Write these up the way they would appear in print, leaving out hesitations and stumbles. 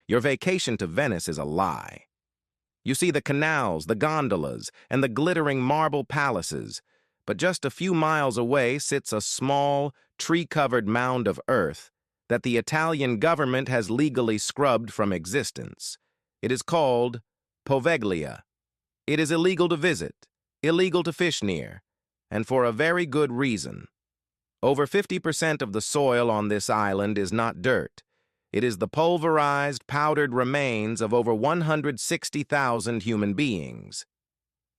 Your vacation to Venice is a lie. You see the canals, the gondolas, and the glittering marble palaces, but just a few miles away sits a small, tree-covered mound of earth that the Italian government has legally scrubbed from existence. It is called Poveglia. It is illegal to visit, illegal to fish near, and for a very good reason. Over 50% of the soil on this island is not dirt. It is the pulverized, powdered remains of over 160,000 human beings.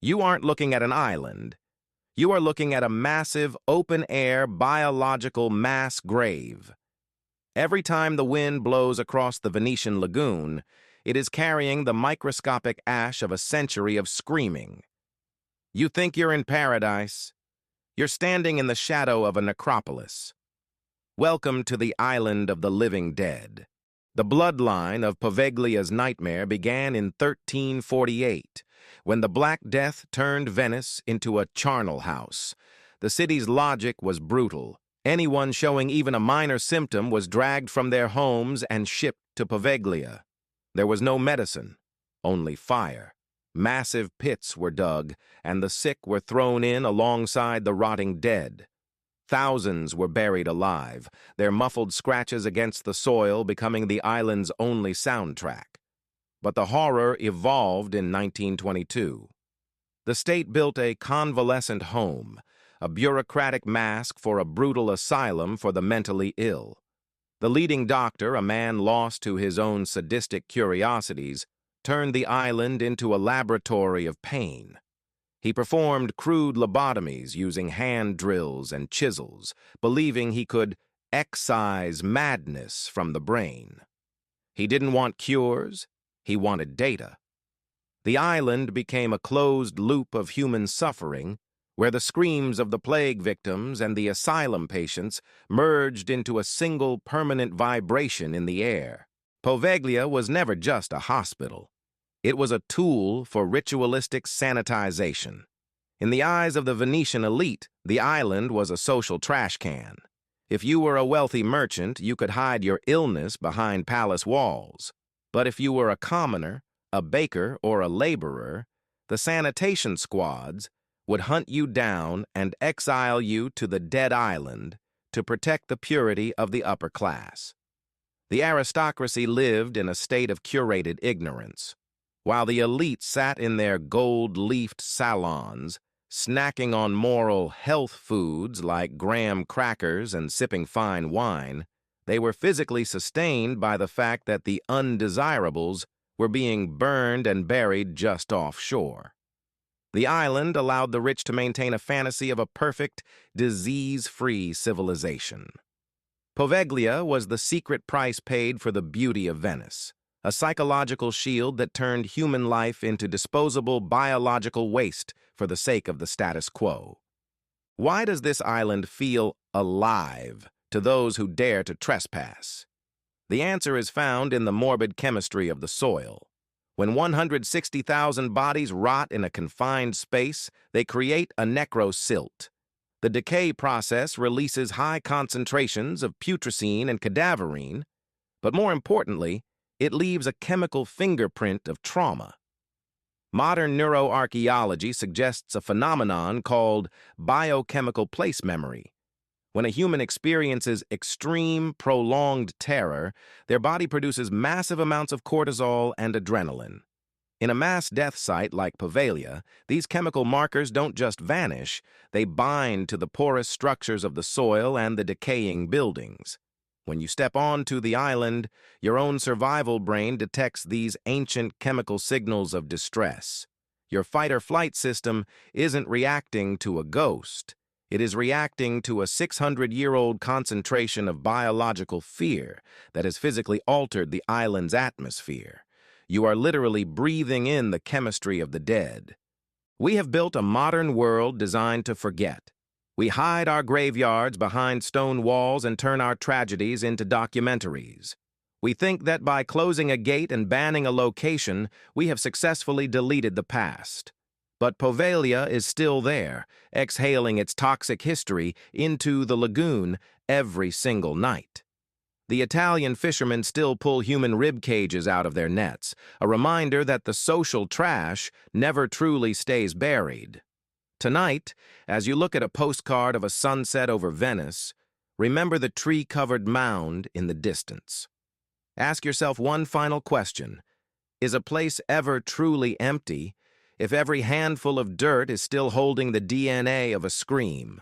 You aren't looking at an island. You are looking at a massive, open-air, biological mass grave. Every time the wind blows across the Venetian lagoon, it is carrying the microscopic ash of a century of screaming. You think you're in paradise. You're standing in the shadow of a necropolis. Welcome to the island of the living dead. The bloodline of Poveglia's nightmare began in 1348, when the Black Death turned Venice into a charnel house. The city's logic was brutal. Anyone showing even a minor symptom was dragged from their homes and shipped to Poveglia. There was no medicine, only fire. Massive pits were dug, and the sick were thrown in alongside the rotting dead. Thousands were buried alive, their muffled scratches against the soil becoming the island's only soundtrack. But the horror evolved in 1922. The state built a convalescent home, a bureaucratic mask for a brutal asylum for the mentally ill. The leading doctor, a man lost to his own sadistic curiosities, turned the island into a laboratory of pain. He performed crude lobotomies using hand drills and chisels, believing he could excise madness from the brain. He didn't want cures, he wanted data. The island became a closed loop of human suffering, where the screams of the plague victims and the asylum patients merged into a single permanent vibration in the air. Poveglia was never just a hospital. It was a tool for ritualistic sanitization. In the eyes of the Venetian elite, the island was a social trash can. If you were a wealthy merchant, you could hide your illness behind palace walls. But if you were a commoner, a baker, or a laborer, the sanitation squads would hunt you down and exile you to the dead island to protect the purity of the upper class. The aristocracy lived in a state of curated ignorance, while the elite sat in their gold-leafed salons, snacking on moral health foods like graham crackers and sipping fine wine. They were physically sustained by the fact that the undesirables were being burned and buried just offshore. The island allowed the rich to maintain a fantasy of a perfect, disease-free civilization. Poveglia was the secret price paid for the beauty of Venice, a psychological shield that turned human life into disposable biological waste for the sake of the status quo. Why does this island feel alive to those who dare to trespass? The answer is found in the morbid chemistry of the soil. When 160,000 bodies rot in a confined space, they create a Necro-Silt. The decay process releases high concentrations of putrescine and cadaverine, but more importantly, it leaves a chemical fingerprint of trauma. Modern neuroarchaeology suggests a phenomenon called Biochemical Place-Memory. When a human experiences extreme, prolonged terror, their body produces massive amounts of cortisol and adrenaline. In a mass death site like Poveglia, these chemical markers don't just vanish, they bind to the porous structures of the soil and the decaying buildings. When you step onto the island, your own survival brain detects these ancient chemical signals of distress. Your fight-or-flight system isn't reacting to a ghost. It is reacting to a 600-year-old concentration of biological fear that has physically altered the island's atmosphere. You are literally breathing in the chemistry of the dead. We have built a modern world designed to forget. We hide our graveyards behind stone walls and turn our tragedies into documentaries. We think that by closing a gate and banning a location, we have successfully deleted the past. But Poveglia is still there, exhaling its toxic history into the lagoon every single night. The Italian fishermen still pull human rib cages out of their nets, a reminder that the social trash never truly stays buried. Tonight, as you look at a postcard of a sunset over Venice, remember the tree-covered mound in the distance. Ask yourself one final question. Is a place ever truly empty if every handful of dirt is still holding the DNA of a scream?